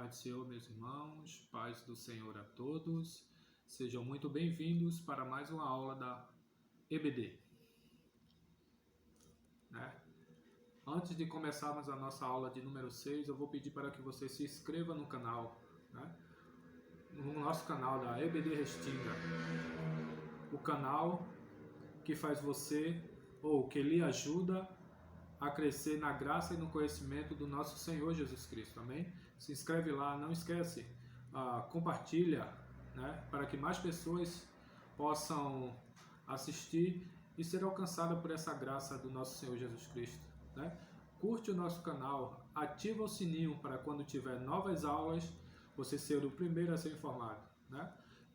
Paz do Senhor, meus irmãos, paz do Senhor a todos. Sejam muito bem-vindos para mais uma aula da EBD. Antes de começarmos a nossa aula de número 6, eu vou pedir para que você se inscreva no canal, no nosso canal da EBD Restinga, o canal que faz você, ou que lhe ajuda a crescer na graça e no conhecimento do nosso Senhor Jesus Cristo, amém? Se inscreve lá, não esquece, compartilha, para que mais pessoas possam assistir e ser alcançadas por essa graça do nosso Senhor Jesus Cristo, Curte o nosso canal, ativa o sininho para quando tiver novas aulas, você ser o primeiro a ser informado,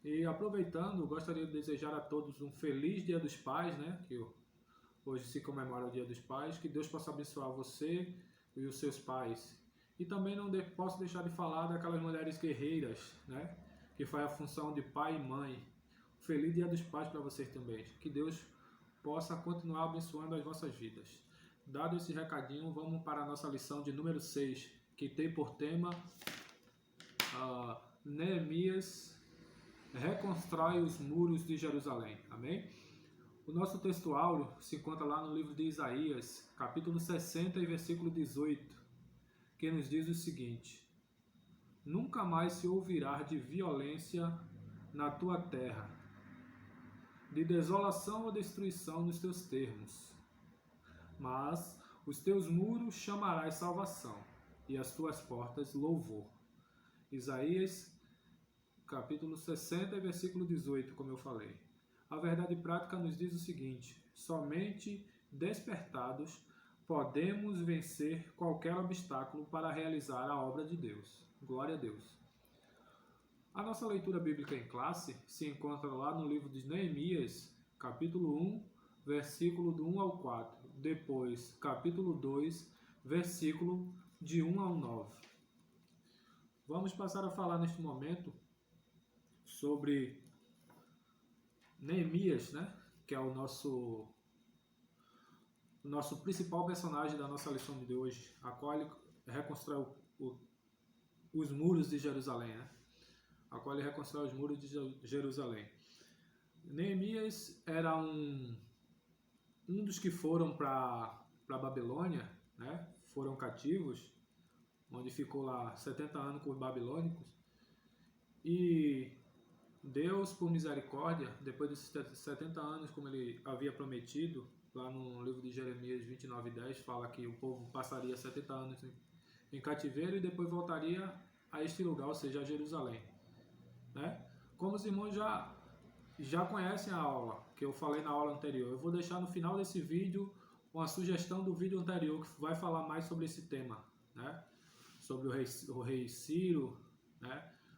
E aproveitando, gostaria de desejar a todos um feliz Dia dos Pais, que hoje se comemora o Dia dos Pais, que Deus possa abençoar você e os seus pais. E também não posso deixar de falar daquelas mulheres guerreiras, que faz a função de pai e mãe. Feliz Dia dos Pais para vocês também. Que Deus possa continuar abençoando as vossas vidas. Dado esse recadinho, vamos para a nossa lição de número 6, que tem por tema Neemias reconstrói os muros de Jerusalém. Amém? O nosso texto áureo se encontra lá no livro de Isaías, capítulo 60 e versículo 18, que nos diz o seguinte: Nunca mais se ouvirá de violência na tua terra, de desolação ou destruição nos teus termos, mas os teus muros chamarás salvação, e as tuas portas louvor. Isaías, capítulo 60 versículo 18, como eu falei. A verdade prática nos diz o seguinte: somente despertados podemos vencer qualquer obstáculo para realizar a obra de Deus. Glória a Deus. A nossa leitura bíblica em classe se encontra lá no livro de Neemias, capítulo 1, versículo do 1 ao 4. Depois, capítulo 2, versículo de 1 ao 9. Vamos passar a falar neste momento sobre Neemias, que é o nosso principal personagem da nossa lição de hoje, a qual ele reconstrói os muros de Jerusalém, a qual ele reconstrói os muros de Jerusalém. Neemias era um dos que foram para Babilônia, foram cativos, onde ficou lá 70 anos com os babilônicos, e Deus, por misericórdia, depois desses 70 anos, como ele havia prometido, lá no livro de Jeremias 29:10, fala que o povo passaria 70 anos em cativeiro e depois voltaria a este lugar, ou seja, a Jerusalém. Como os irmãos já conhecem a aula, que eu falei na aula anterior, eu vou deixar no final desse vídeo uma sugestão do vídeo anterior, que vai falar mais sobre esse tema, sobre o rei Ciro,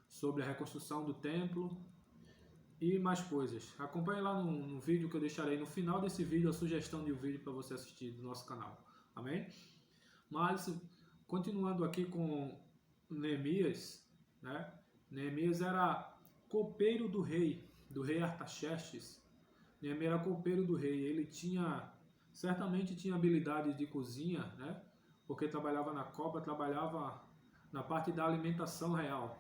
sobre a reconstrução do templo e mais coisas. Acompanhe lá no vídeo que eu deixarei no final desse vídeo a sugestão de um vídeo para você assistir do nosso canal. Amém? Mas, continuando aqui com Neemias, Neemias era copeiro do rei Artaxerxes. Neemias era copeiro do rei. Ele certamente tinha habilidades de cozinha, porque trabalhava na copa, trabalhava na parte da alimentação real,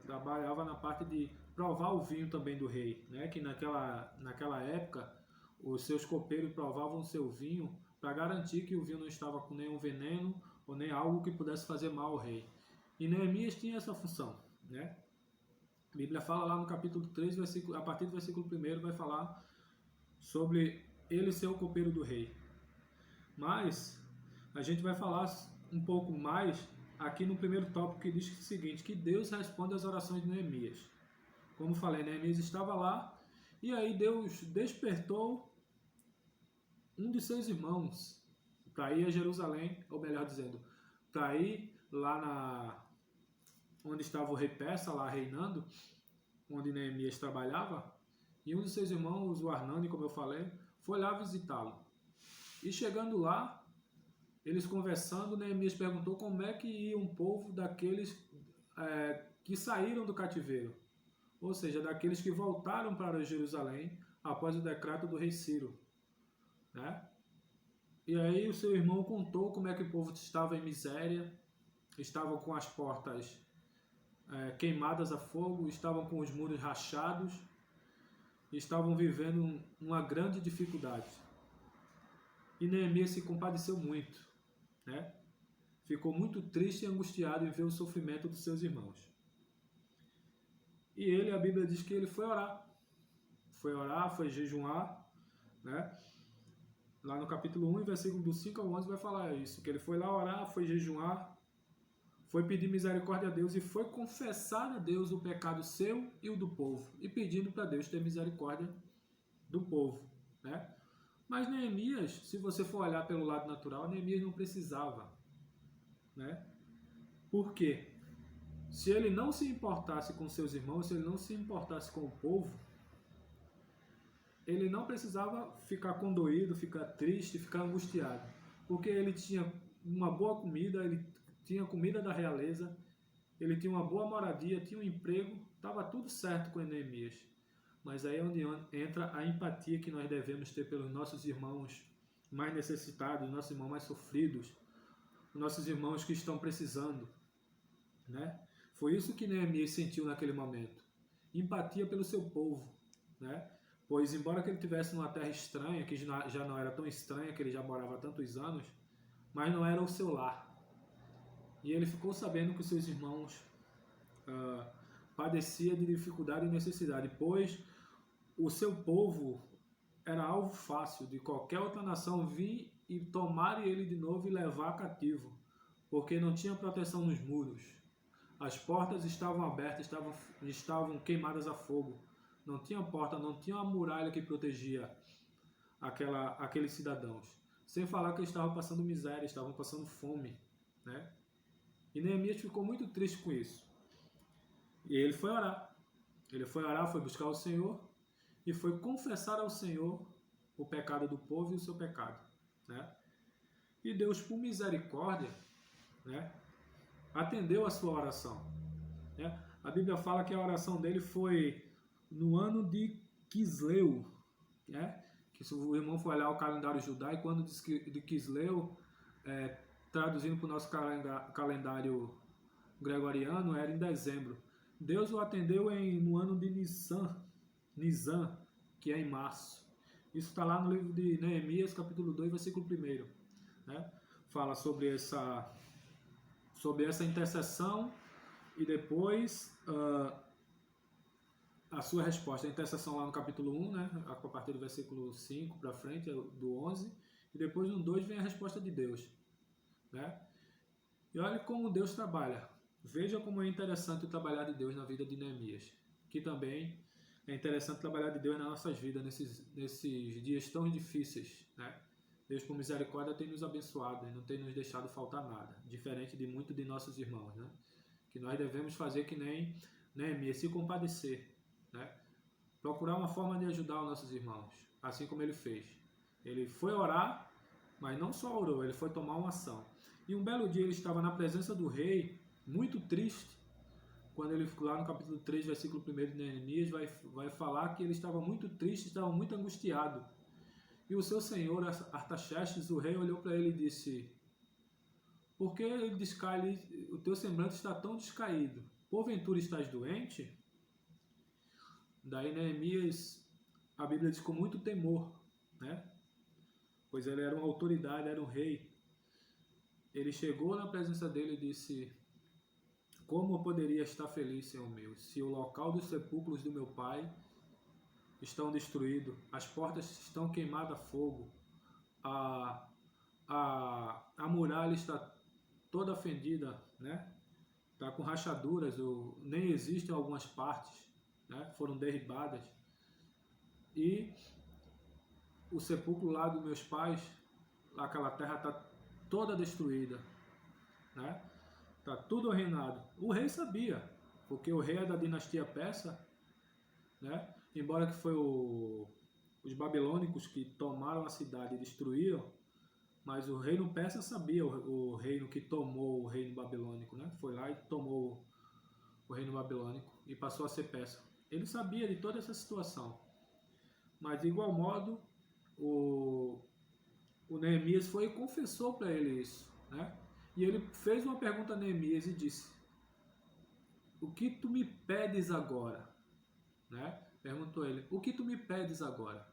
trabalhava na parte de provar o vinho também do rei, que naquela época os seus copeiros provavam o seu vinho para garantir que o vinho não estava com nenhum veneno ou nem algo que pudesse fazer mal ao rei. E Neemias tinha essa função, A Bíblia fala lá no capítulo 3, a partir do versículo 1, vai falar sobre ele ser o copeiro do rei. Mas a gente vai falar um pouco mais aqui no primeiro tópico, que diz o seguinte: que Deus responde às orações de Neemias. Como falei, Neemias estava lá, e aí Deus despertou um de seus irmãos para ir a Jerusalém, ou melhor dizendo, para ir lá onde estava o rei persa, lá reinando, onde Neemias trabalhava, e um de seus irmãos, o Arnani, como eu falei, foi lá visitá-lo. E chegando lá, eles conversando, Neemias perguntou como é que ia um povo daqueles que saíram do cativeiro, ou seja, daqueles que voltaram para Jerusalém após o decreto do rei Ciro. E aí o seu irmão contou como é que o povo estava em miséria, estavam com as portas queimadas a fogo, estavam com os muros rachados, estavam vivendo uma grande dificuldade. E Neemias se compadeceu muito, né? Ficou muito triste e angustiado em ver o sofrimento dos seus irmãos. E ele, a Bíblia diz que ele foi orar. Foi jejuar, né? Lá no capítulo 1, versículo do 5 ao 11 vai falar isso, que ele foi lá orar, foi jejuar, foi pedir misericórdia a Deus e foi confessar a Deus o pecado seu e o do povo, e pedindo para Deus ter misericórdia do povo, né? Mas Neemias, se você for olhar pelo lado natural, Neemias não precisava, né? Por quê? Se ele não se importasse com seus irmãos, se ele não se importasse com o povo, ele não precisava ficar condoído, ficar triste, ficar angustiado, porque ele tinha uma boa comida, ele tinha comida da realeza, ele tinha uma boa moradia, tinha um emprego, estava tudo certo com Neemias. Mas aí é onde entra a empatia que nós devemos ter pelos nossos irmãos mais necessitados, nossos irmãos mais sofridos, nossos irmãos que estão precisando, né? Foi isso que Neemias sentiu naquele momento. Empatia pelo seu povo, né? Pois embora que ele estivesse numa terra estranha, que já não era tão estranha, que ele já morava há tantos anos, mas não era o seu lar. E ele ficou sabendo que os seus irmãos padeciam de dificuldade e necessidade, pois o seu povo era alvo fácil de qualquer outra nação vir e tomar ele de novo e levar cativo, porque não tinha proteção nos muros. As portas estavam abertas, estavam queimadas a fogo. Não tinha porta, não tinha uma muralha que protegia aqueles cidadãos. Sem falar que eles estavam passando miséria, estavam passando fome, né? E Neemias ficou muito triste com isso. E ele foi orar. Ele foi orar, foi buscar o Senhor e foi confessar ao Senhor o pecado do povo e o seu pecado, né? E Deus, por misericórdia, né, atendeu a sua oração, né? A Bíblia fala que a oração dele foi no ano de Quisleu, né? Que se o irmão for olhar o calendário judaico, quando diz que de Quisleu, traduzindo para o nosso calendário gregoriano, era em dezembro. Deus o atendeu no ano de Nisan, que é em março. Isso está lá no livro de Neemias, capítulo 2, versículo 1. Né? Fala sobre essa intercessão e depois a sua resposta. A intercessão lá no capítulo 1, né? A partir do versículo 5 para frente, do 11. E depois no 2 vem a resposta de Deus. Né? E olha como Deus trabalha. Veja como é interessante o trabalhar de Deus na vida de Neemias. Que também é interessante trabalhar de Deus nas nossas vidas, nesses dias tão difíceis, né? Deus, por misericórdia, tem nos abençoado e não tem nos deixado faltar nada, diferente de muitos de nossos irmãos, né? Que nós devemos fazer que nem Neemias, se compadecer, né? Procurar uma forma de ajudar os nossos irmãos, assim como ele fez. Ele foi orar, mas não só orou, ele foi tomar uma ação. E um belo dia ele estava na presença do rei, muito triste, quando ele, lá no capítulo 3, versículo 1 de Neemias, vai falar que ele estava muito triste, estava muito angustiado. E o seu senhor, Artaxerxes, o rei, olhou para ele e disse: por que o teu semblante está tão descaído? Porventura estás doente? Daí Neemias, a Bíblia diz com muito temor, né? Pois ele era uma autoridade, era um rei. Ele chegou na presença dele e disse: como eu poderia estar feliz, Senhor meu, se o local dos sepulcros do meu pai estão destruídos, as portas estão queimadas a fogo, a muralha está toda fendida, né? Está com rachaduras, nem existem algumas partes, né? Foram derribadas. E o sepulcro lá dos meus pais, aquela terra está toda destruída, né? Está tudo arruinado. O rei sabia, porque o rei é da dinastia persa, né? Embora que foi os babilônicos que tomaram a cidade e destruíram, mas o reino persa sabia, o reino que tomou o reino babilônico, né? Foi lá e tomou o reino babilônico e passou a ser persa. Ele sabia de toda essa situação. Mas de igual modo, o Neemias foi e confessou para ele isso, né? E ele fez uma pergunta a Neemias e disse: o que tu me pedes agora? Né? Perguntou ele: o que tu me pedes agora?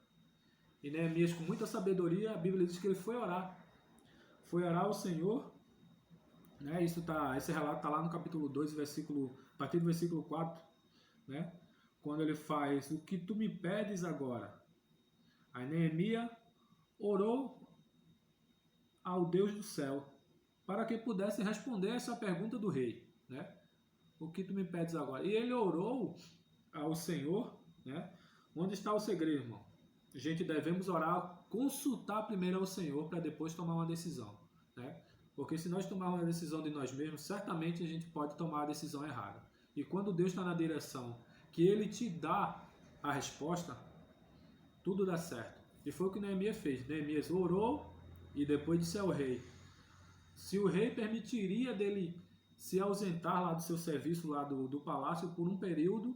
E Neemias, com muita sabedoria, a Bíblia diz que ele foi orar. Foi orar ao Senhor. Né? Esse relato está lá no capítulo 2, a partir do versículo 4. Né? Quando ele faz: o que tu me pedes agora? Aí Neemias orou ao Deus do céu para que pudesse responder essa pergunta do rei, né? O que tu me pedes agora? E ele orou ao Senhor, né? Onde está o segredo, irmão? Gente, devemos orar, consultar primeiro ao Senhor para depois tomar uma decisão, né? Porque se nós tomarmos uma decisão de nós mesmos, certamente a gente pode tomar a decisão errada. E quando Deus está na direção que Ele te dá a resposta, tudo dá certo. E foi o que Neemias fez. Neemias orou e depois disse ao rei se o rei permitiria dele se ausentar lá do seu serviço, lá do palácio, por um período,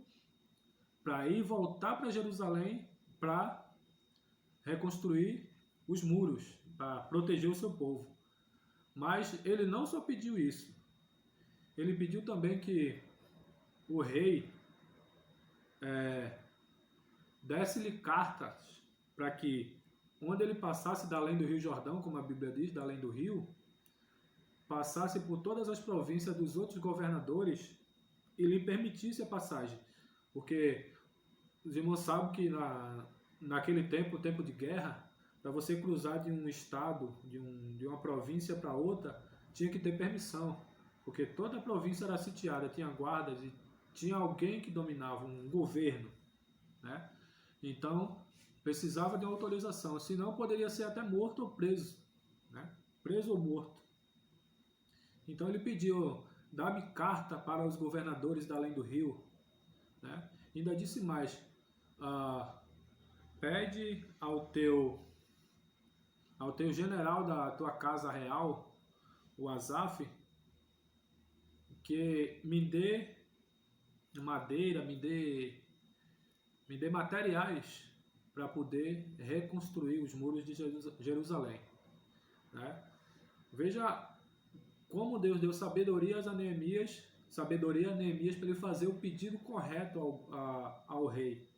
para ir voltar para Jerusalém para reconstruir os muros, para proteger o seu povo. Mas ele não só pediu isso, ele pediu também que o rei desse-lhe cartas para que, onde ele passasse da além do Rio Jordão, como a Bíblia diz, da além do rio, passasse por todas as províncias dos outros governadores e lhe permitisse a passagem. Porque os irmãos sabem que naquele tempo, tempo de guerra, para você cruzar de um estado, de uma província para outra, tinha que ter permissão. Porque toda a província era sitiada, tinha guardas e tinha alguém que dominava, um governo, né? Então, precisava de uma autorização, senão poderia ser até morto ou preso, né? Preso ou morto. Então ele pediu: dá-me carta para os governadores da além do rio, né? Ainda disse mais: pede ao teu general da tua casa real, o Asaf, que me dê madeira, me dê materiais para poder reconstruir os muros de Jerusalém, né? Veja como Deus deu sabedoria a Neemias para ele fazer o pedido correto ao rei,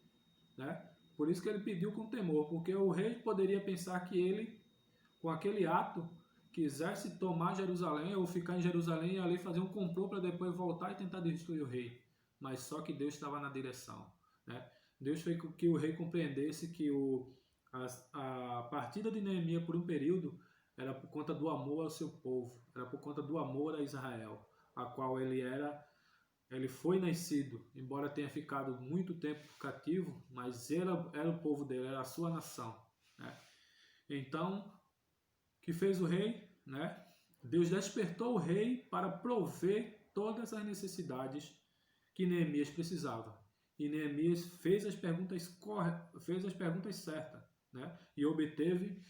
né? Por isso que ele pediu com temor, porque o rei poderia pensar que ele, com aquele ato, quisesse tomar Jerusalém ou ficar em Jerusalém e ali fazer um complô para depois voltar e tentar destruir o rei. Mas só que Deus estava na direção, né? Deus fez com que o rei compreendesse que a partida de Neemias por um período era por conta do amor ao seu povo, era por conta do amor a Israel, a qual ele foi nascido, embora tenha ficado muito tempo cativo, mas era o povo dele, era a sua nação, né? Então, o que fez o rei, né? Deus despertou o rei para prover todas as necessidades que Neemias precisava. E Neemias fez as perguntas certas, né? E obteve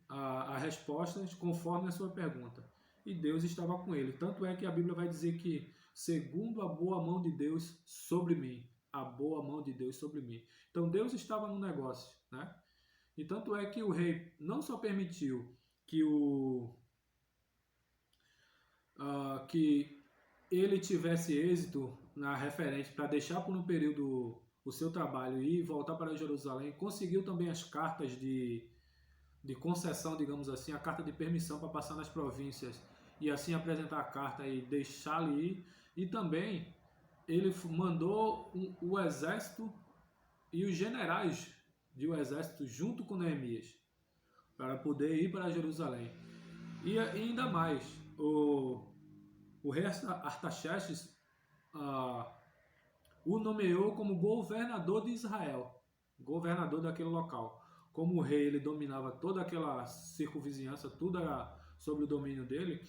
as respostas conforme a sua pergunta. E Deus estava com ele. Tanto é que a Bíblia vai dizer que, segundo a boa mão de Deus sobre mim, a boa mão de Deus sobre mim. Então Deus estava no negócio, né? E tanto é que o rei não só permitiu que que ele tivesse êxito na referente para deixar por um período o seu trabalho e voltar para Jerusalém, conseguiu também as cartas de concessão, digamos assim, a carta de permissão para passar nas províncias e assim apresentar a carta e deixá-lo ir. E também ele mandou o exército e os generais do exército junto com Neemias para poder ir para Jerusalém. E ainda mais, o rei Artaxerxes o nomeou como governador de Israel, governador daquele local. Como o rei ele dominava toda aquela circunvizinhança, tudo era sob o domínio dele,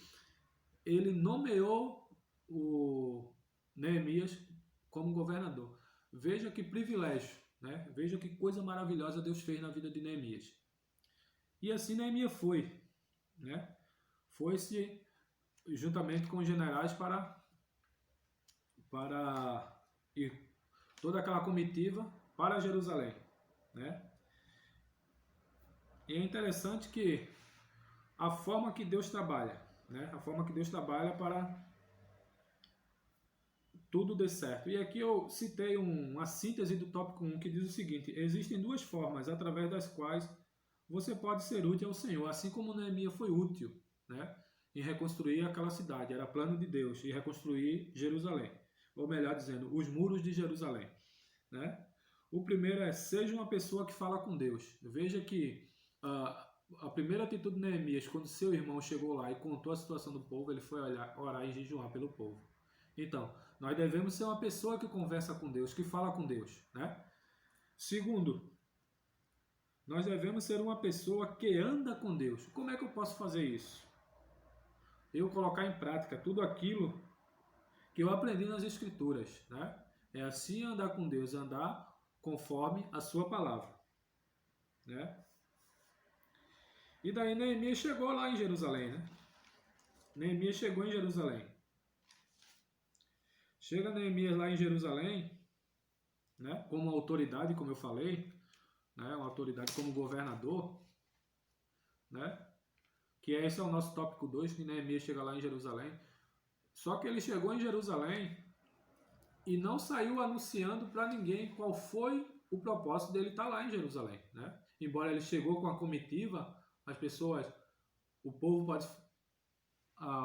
ele nomeou o Neemias como governador. Veja que privilégio, né? Veja que coisa maravilhosa Deus fez na vida de Neemias. E assim Neemias foi, né? Foi-se juntamente com os generais para ir toda aquela comitiva para Jerusalém, né? E é interessante que a forma que Deus trabalha, né? A forma que Deus trabalha para tudo dê certo. E aqui eu citei uma síntese do tópico 1 que diz o seguinte: existem duas formas através das quais você pode ser útil ao Senhor, assim como Neemias foi útil, né, em reconstruir aquela cidade. Era plano de Deus, e reconstruir Jerusalém, ou melhor dizendo, os muros de Jerusalém, né? O primeiro é: seja uma pessoa que fala com Deus. Veja que a primeira atitude de Neemias, quando seu irmão chegou lá e contou a situação do povo, ele foi orar e jejuar pelo povo. Então, nós devemos ser uma pessoa que conversa com Deus, que fala com Deus, né? Segundo, nós devemos ser uma pessoa que anda com Deus. Como é que eu posso fazer isso? Eu colocar em prática tudo aquilo que eu aprendi nas Escrituras, né? É assim andar com Deus, andar conforme a sua palavra, né? E daí Neemias chegou lá em Jerusalém, né? Neemias chegou em Jerusalém. Chega Neemias lá em Jerusalém, né? Como autoridade, como eu falei, né? Uma autoridade como governador, né? Que esse é o nosso tópico 2, que Neemias chega lá em Jerusalém. Só que ele chegou em Jerusalém e não saiu anunciando para ninguém qual foi o propósito dele estar lá em Jerusalém, né? Embora ele chegou com a comitiva, as pessoas, o povo pode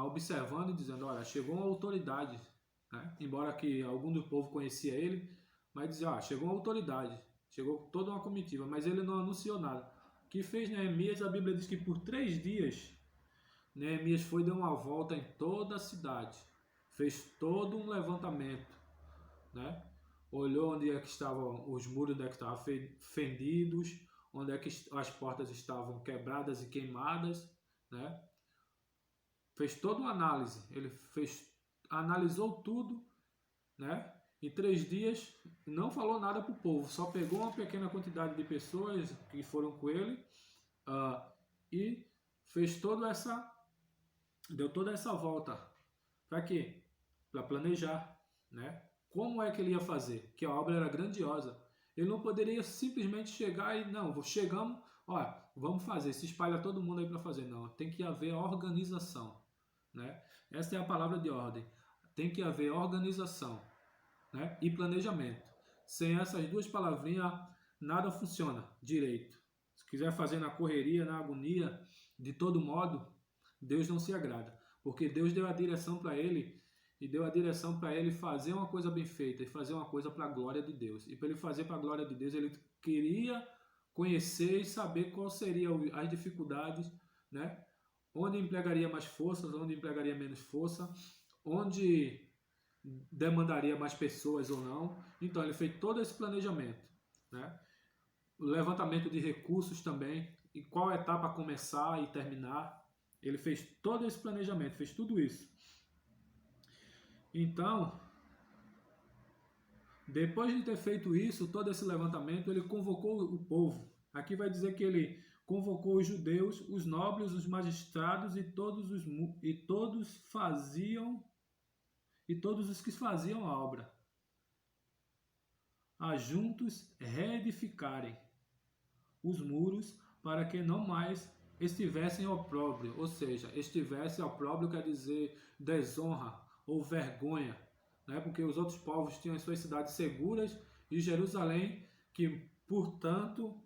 observando e dizendo: olha, chegou uma autoridade, né? Embora que algum do povo conhecia ele, mas dizia: chegou uma autoridade, chegou toda uma comitiva, mas ele não anunciou nada. O que fez Neemias? A Bíblia diz que por 3 dias Neemias foi dar uma volta em toda a cidade, fez todo um levantamento, né? Olhou onde é que estavam os muros, onde é que estavam fendidos, onde é que as portas estavam quebradas e queimadas, né? Fez toda uma análise, analisou tudo, né? Em 3 dias não falou nada para o povo, só pegou uma pequena quantidade de pessoas que foram com ele e deu toda essa volta. Para quê? Para planejar, né? Como é que ele ia fazer? Que a obra era grandiosa. Ele não poderia simplesmente chegar e chegamos, olha, vamos fazer, se espalha todo mundo aí para fazer. Não, tem que haver organização, né? Essa é a palavra de ordem. Tem que haver organização, né? E planejamento. Sem essas duas palavrinhas, nada funciona direito. Se quiser fazer na correria, na agonia, de todo modo, Deus não se agrada. Porque Deus deu a direção para ele, e deu a direção para ele fazer uma coisa bem feita e fazer uma coisa para a glória de Deus. E para ele fazer para a glória de Deus, ele queria conhecer e saber quais seriam as dificuldades, né? Onde empregaria mais forças, onde empregaria menos força, onde demandaria mais pessoas ou não. Então ele fez todo esse planejamento, né? O levantamento de recursos também, e qual etapa começar e terminar. Ele fez todo esse planejamento, fez tudo isso. Então, depois de ter feito isso, todo esse levantamento, ele convocou o povo. Aqui vai dizer que ele convocou os judeus, os nobres, os magistrados e todos os que faziam a obra, a juntos reedificarem os muros para que não mais estivessem opróbrio, ou seja, estivesse opróbrio quer dizer desonra ou vergonha, né? Porque os outros povos tinham as suas cidades seguras e Jerusalém, que por tanto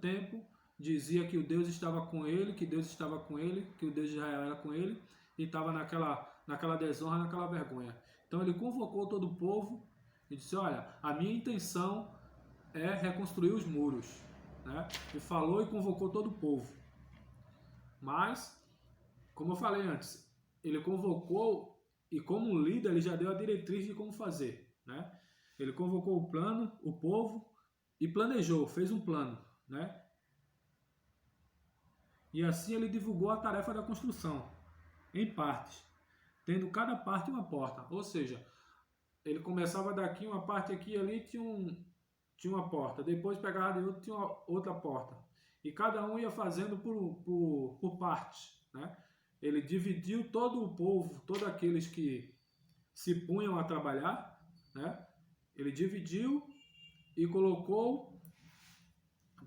tempo dizia que o Deus estava com ele, que Deus estava com ele, que o Deus de Israel era com ele, e estava naquela desonra, naquela vergonha. Então ele convocou todo o povo e disse: olha, a minha intenção é reconstruir os muros, né? E falou e convocou todo o povo. Mas, como eu falei antes, ele convocou e como líder ele já deu a diretriz de como fazer, né? Ele convocou o povo e planejou, fez um plano, né? E assim ele divulgou a tarefa da construção em partes, tendo cada parte uma porta. Ou seja, ele começava daqui, uma parte aqui e ali tinha uma porta. Depois pegava de outro, tinha outra porta. E cada um ia fazendo por partes, né? Ele dividiu todo o povo, todos aqueles que se punham a trabalhar, né? Ele dividiu e colocou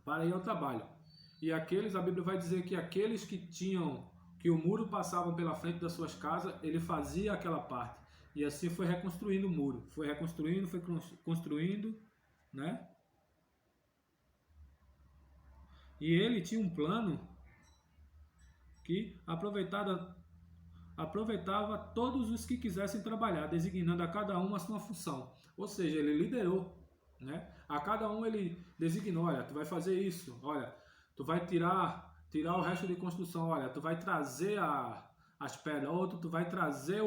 para ir ao trabalho. E aqueles, a Bíblia vai dizer que aqueles que tinham que o muro passava pela frente das suas casas, ele fazia aquela parte. E assim foi reconstruindo o muro. Foi reconstruindo, foi construindo, né? E ele tinha um plano que aproveitava todos os que quisessem trabalhar, designando a cada um a sua função. Ou seja, ele liderou, né? A cada um ele designou, olha, tu vai fazer isso, olha, tu vai tirar o resto de construção, olha, tu vai trazer as pedras, outro tu vai trazer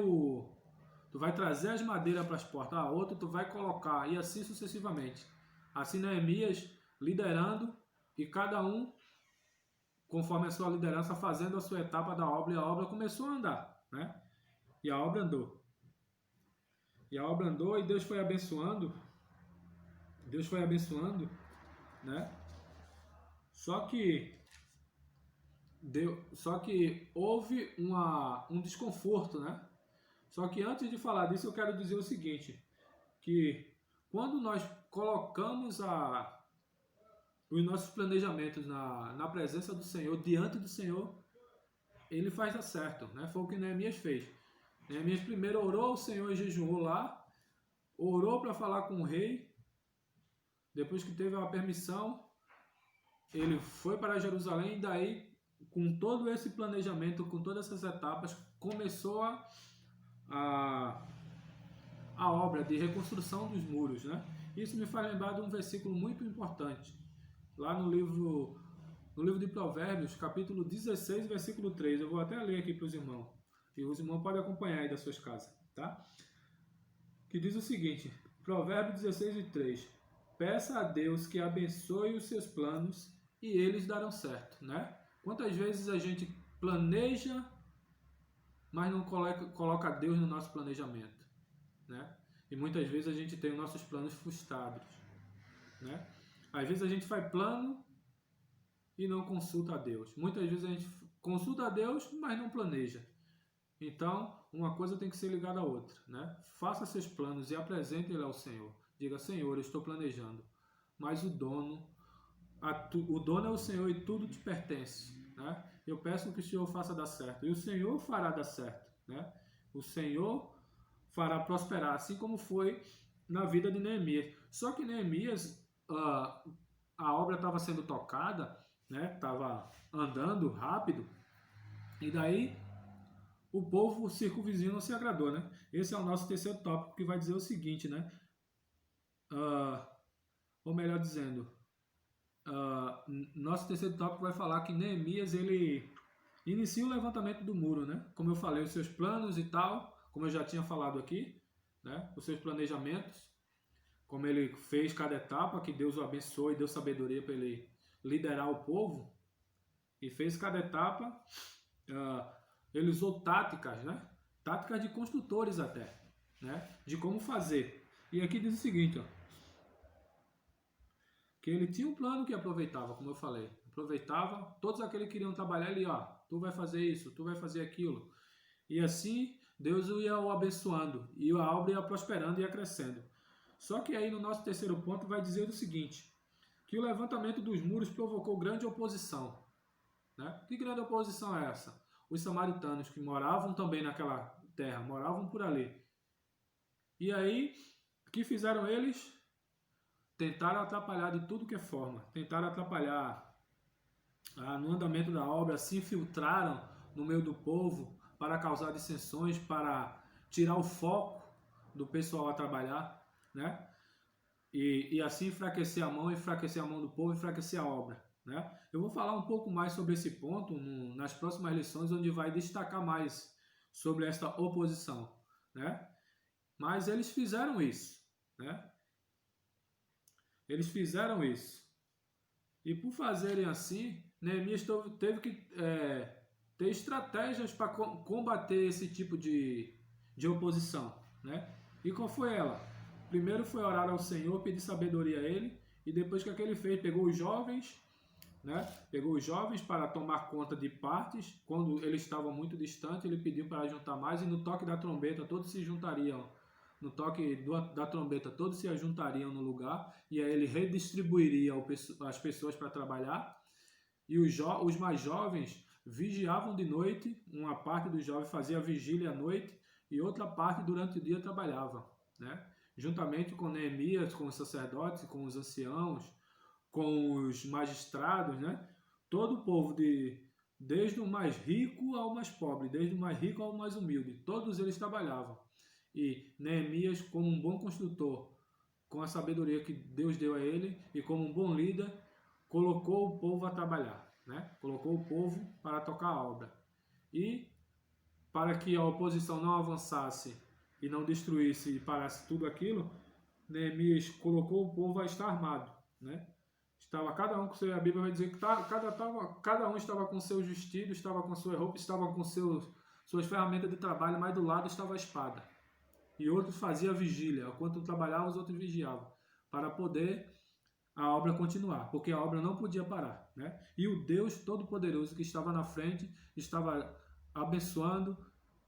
as madeiras para as portas, outro tu vai colocar, e assim sucessivamente. Assim Neemias liderando e cada um conforme a sua liderança, fazendo a sua etapa da obra, e a obra começou a andar, né? E a obra andou. E a obra andou e Deus foi abençoando. Deus foi abençoando, né? Só que houve um desconforto, né? Só que antes de falar disso, eu quero dizer o seguinte, que quando nós colocamos os nossos planejamentos na presença do Senhor, diante do Senhor, ele faz dar certo, né? Foi o que Neemias fez. Neemias primeiro orou ao Senhor e jejuou lá, orou para falar com o rei, depois que teve a permissão, ele foi para Jerusalém e daí, com todo esse planejamento, com todas essas etapas, começou a obra de reconstrução dos muros, né? Isso me faz lembrar de um versículo muito importante, lá no livro de Provérbios, capítulo 16, versículo 3. Eu vou até ler aqui para os irmãos, e os irmãos podem acompanhar aí das suas casas, tá? Que diz o seguinte, Provérbios 16 e 3. Peça a Deus que abençoe os seus planos e eles darão certo, né? Quantas vezes a gente planeja, mas não coloca Deus no nosso planejamento, né? E muitas vezes a gente tem os nossos planos frustrados, né? Às vezes a gente faz plano e não consulta a Deus. Muitas vezes a gente consulta a Deus, mas não planeja. Então, uma coisa tem que ser ligada à outra, né? Faça seus planos e apresente ele ao Senhor. Diga, Senhor, eu estou planejando, mas o dono é o Senhor e tudo te pertence, né? Eu peço que o Senhor faça dar certo, e o Senhor fará dar certo, né? O Senhor fará prosperar, assim como foi na vida de Neemias. Só que Neemias, a obra estava sendo tocada, né? Estava andando rápido, e daí o povo circunvizinho não se agradou, né? Esse é o nosso terceiro tópico, que vai dizer o seguinte, né? Ou melhor dizendo, nosso terceiro tópico vai falar que Neemias, ele inicia o levantamento do muro, né? Como eu falei, os seus planos e tal, como eu já tinha falado aqui, né? Os seus planejamentos, como ele fez cada etapa, que Deus o abençoe e deu sabedoria para ele liderar o povo, e fez cada etapa, ele usou táticas, né? Táticas de construtores até, né? De como fazer. E aqui diz o seguinte, ó, que ele tinha um plano que aproveitava, como eu falei, aproveitava todos aqueles que queriam trabalhar ali, ó, tu vai fazer isso, tu vai fazer aquilo, e assim Deus ia o abençoando, e a obra ia prosperando e ia crescendo. Só que aí no nosso terceiro ponto vai dizer o seguinte, que o levantamento dos muros provocou grande oposição, né? Que grande oposição é essa? Os samaritanos, que moravam também naquela terra, moravam por ali. E aí, o que fizeram eles? Tentaram atrapalhar de tudo que é forma, tentaram atrapalhar no andamento da obra, se infiltraram no meio do povo para causar dissensões, para tirar o foco do pessoal a trabalhar, né? E assim enfraquecer a mão do povo, enfraquecer a obra, né? Eu vou falar um pouco mais sobre esse ponto nas próximas lições, onde vai destacar mais sobre esta oposição, né? Mas eles fizeram isso, né? Eles fizeram isso. E por fazerem assim, Neemias teve que ter estratégias para combater esse tipo de oposição, né? E qual foi ela? Primeiro foi orar ao Senhor, pedir sabedoria a Ele, e depois que ele fez, pegou os jovens, né? Pegou os jovens para tomar conta de partes. Quando eles estavam muito distantes, ele pediu para juntar mais, e no toque da trombeta todos se juntariam. No toque da trombeta todos se juntariam no lugar, e aí ele redistribuiria as pessoas para trabalhar, e os mais jovens vigiavam de noite, uma parte dos jovens fazia vigília à noite e outra parte durante o dia trabalhava, né? Juntamente com Neemias, com os sacerdotes, com os anciãos, com os magistrados, né? Todo o povo, desde o mais rico ao mais pobre, desde o mais rico ao mais humilde, todos eles trabalhavam. E Neemias, como um bom construtor, com a sabedoria que Deus deu a ele e como um bom líder, colocou o povo a trabalhar, né? Colocou o povo para tocar a obra. E para que a oposição não avançasse e não destruísse e parasse tudo aquilo, Neemias colocou o povo a estar armado, né? Estava cada um com seu, a Bíblia vai dizer que cada um estava com seus vestidos, estava com sua roupa, estava com suas ferramentas de trabalho, mas do lado estava a espada. E outros faziam vigília, enquanto trabalhavam, os outros vigiavam, para poder a obra continuar, porque a obra não podia parar, né? E o Deus Todo-Poderoso que estava na frente estava abençoando,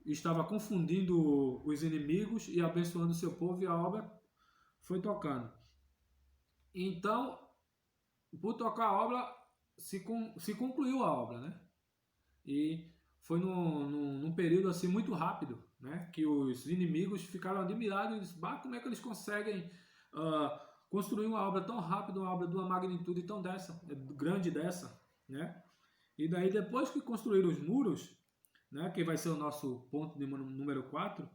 estava confundindo os inimigos e abençoando o seu povo, e a obra foi tocando. Então, por tocar a obra, se concluiu a obra, né? E foi num período assim muito rápido, né? Que os inimigos ficaram admirados e disseram, bah, como é que eles conseguem construir uma obra tão rápida, uma obra de uma magnitude tão grande dessa, né? E daí, depois que construíram os muros, né? Que vai ser o nosso ponto de número 4,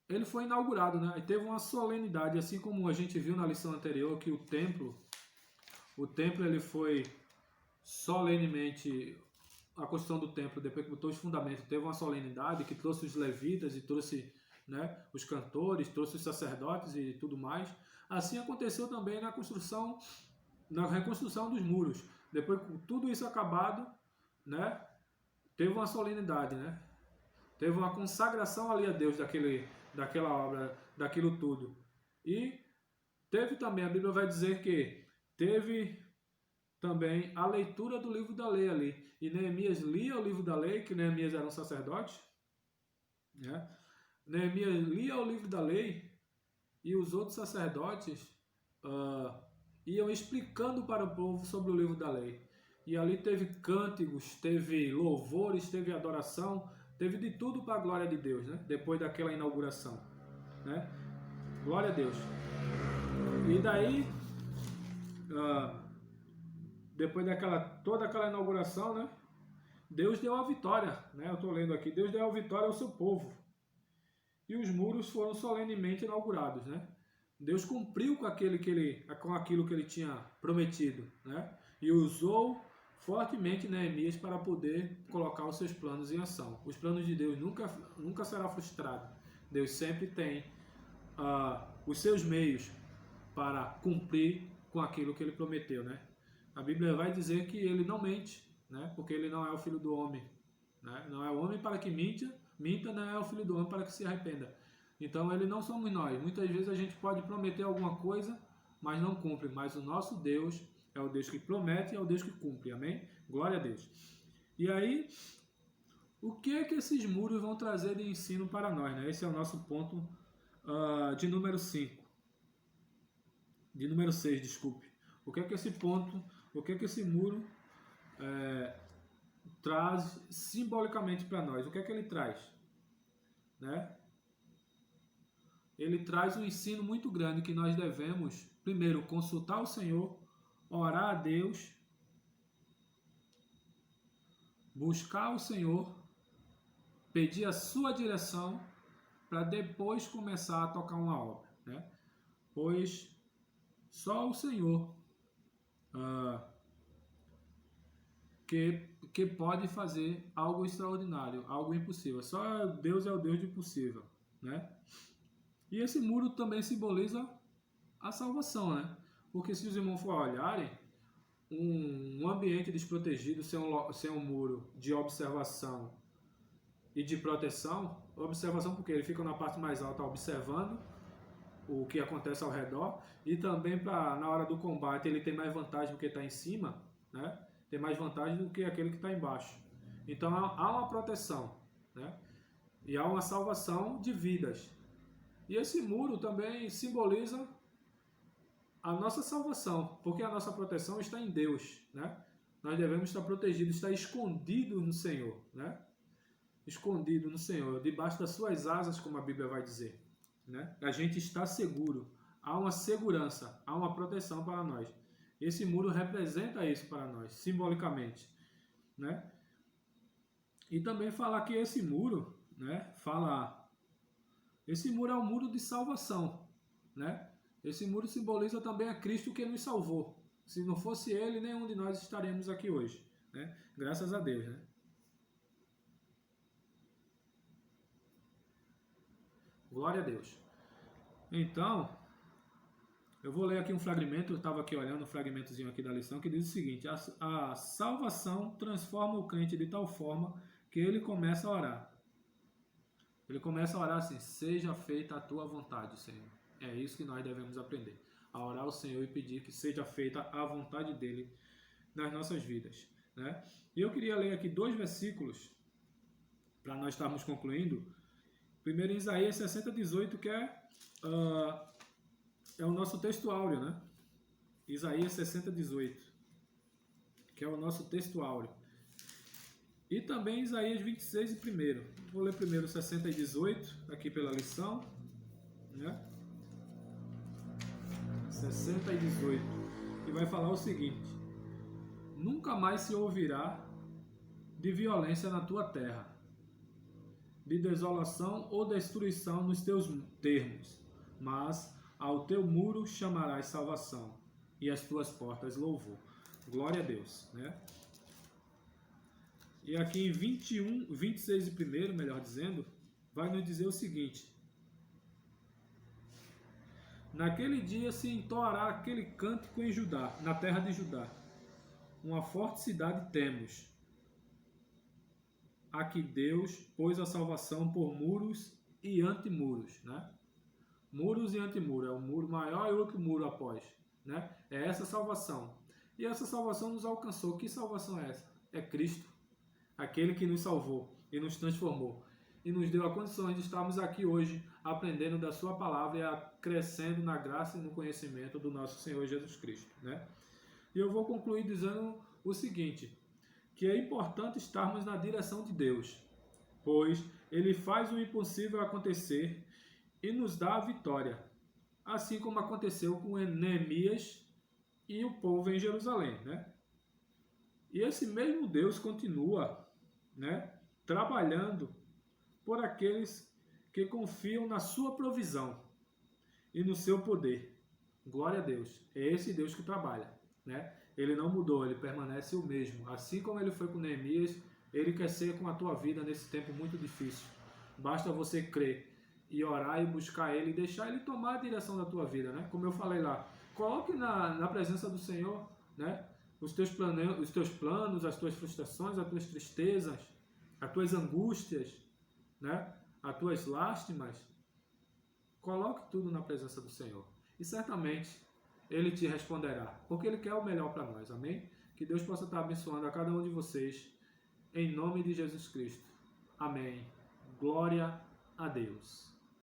ele foi inaugurado, né? E teve uma solenidade, assim como a gente viu na lição anterior, que o templo ele foi solenemente, a construção do templo, depois que botou os fundamentos, teve uma solenidade que trouxe os levitas e trouxe, né, os cantores, trouxe os sacerdotes e tudo mais. Assim aconteceu também na reconstrução dos muros. Depois que tudo isso acabado, né, teve uma solenidade, né? Teve uma consagração ali a Deus daquela obra, daquilo tudo. E teve também, a Bíblia vai dizer que teve também a leitura do livro da lei ali. E Neemias lia o livro da lei, que Neemias era um sacerdote, né? Neemias lia o livro da lei e os outros sacerdotes iam explicando para o povo sobre o livro da lei. E ali teve cânticos, teve louvores, teve adoração, teve de tudo para a glória de Deus, né? Depois daquela inauguração, né? Glória a Deus. E daí, depois toda aquela inauguração, né? Deus deu a vitória, né? Eu estou lendo aqui, Deus deu a vitória ao seu povo. E os muros foram solenemente inaugurados, né? Deus cumpriu com aquilo que ele tinha prometido, né? E usou fortemente Neemias para poder colocar os seus planos em ação. Os planos de Deus nunca será frustrado. Deus sempre tem os seus meios para cumprir com aquilo que ele prometeu, né? A Bíblia vai dizer que ele não mente, né? Porque ele não é o filho do homem, né? Não é o homem para que minta, não é o filho do homem para que se arrependa. Então ele não somos nós. Muitas vezes a gente pode prometer alguma coisa, mas não cumpre. Mas o nosso Deus é o Deus que promete e é o Deus que cumpre. Amém? Glória a Deus. E aí, o que é que esses muros vão trazer de ensino para nós, né? Esse é o nosso ponto de número 5. De número 6, desculpe. O que é que esse muro traz simbolicamente para nós? O que é que ele traz? Né? Ele traz um ensino muito grande que nós devemos, primeiro, consultar o Senhor, orar a Deus, buscar o Senhor, pedir a sua direção, para depois começar a tocar uma obra, né? Pois só o Senhor que pode fazer algo extraordinário, algo impossível. Só Deus é o Deus do impossível, né? E esse muro também simboliza a salvação, né? Porque se os irmãos for olharem, um ambiente desprotegido sem um muro de observação e de proteção, observação porque ele fica na parte mais alta observando o que acontece ao redor, e também na hora do combate ele tem mais vantagem do que está em cima, né? Tem mais vantagem do que aquele que está embaixo. Então há uma proteção, né? E há uma salvação de vidas. E esse muro também simboliza a nossa salvação, porque a nossa proteção está em Deus, né? nós devemos estar protegidos, estar escondidos no Senhor, né? Escondido no Senhor, debaixo das suas asas, como a Bíblia vai dizer, né? A gente está seguro, há uma segurança, há uma proteção para nós. Esse muro representa isso para nós, simbolicamente, né? E também falar que esse muro, né? Esse muro é um muro de salvação, né? Esse muro simboliza também a Cristo que nos salvou. Se não fosse Ele, nenhum de nós estaremos aqui hoje, né? Graças a Deus, né? Glória a Deus. Então, eu vou ler aqui um fragmento, eu estava aqui olhando um fragmentozinho aqui da lição, que diz o seguinte: a salvação transforma o crente de tal forma que ele começa a orar. Ele começa a orar assim: seja feita a tua vontade, Senhor. É isso que nós devemos aprender. A orar ao Senhor e pedir que seja feita a vontade dele nas nossas vidas, né? E eu queria ler aqui 2 versículos para nós estarmos concluindo. Primeiro em Isaías 60:18, que é o nosso texto áureo, né? Isaías 60:18, que é o nosso texto áureo. E também Isaías 26:1. Vou ler primeiro 60:18, aqui pela lição, né? 60:18, e vai falar o seguinte: nunca mais se ouvirá de violência na tua terra, de desolação ou destruição nos teus termos, mas ao teu muro chamarás salvação, e as tuas portas louvor. Glória a Deus, né? E aqui em 26:1, melhor dizendo, vai nos dizer o seguinte: naquele dia se entoará aquele cântico em Judá, na terra de Judá, uma forte cidade temos, a que Deus pôs a salvação por muros e antimuros, né? Muros e antimuro, é um muro maior e outro muro após, né? É essa salvação. E essa salvação nos alcançou. Que salvação é essa? É Cristo, aquele que nos salvou e nos transformou e nos deu a condição de estarmos aqui hoje aprendendo da sua palavra e crescendo na graça e no conhecimento do nosso Senhor Jesus Cristo, né? E eu vou concluir dizendo o seguinte: que é importante estarmos na direção de Deus, pois Ele faz o impossível acontecer e nos dá a vitória, assim como aconteceu com Neemias e o povo em Jerusalém, né? E esse mesmo Deus continua, né, trabalhando por aqueles que confiam na sua provisão e no seu poder. Glória a Deus. É esse Deus que trabalha, né? Ele não mudou, ele permanece o mesmo. Assim como ele foi com Neemias, ele quer ser com a tua vida nesse tempo muito difícil. Basta você crer e orar e buscar ele e deixar ele tomar a direção da tua vida, né? Como eu falei lá, coloque na presença do Senhor, né? Os teus planos, as tuas frustrações, as tuas tristezas, as tuas angústias, né? As tuas lástimas. Coloque tudo na presença do Senhor. E certamente Ele te responderá, porque Ele quer o melhor para nós, amém? Que Deus possa estar abençoando a cada um de vocês, em nome de Jesus Cristo. Amém. Glória a Deus.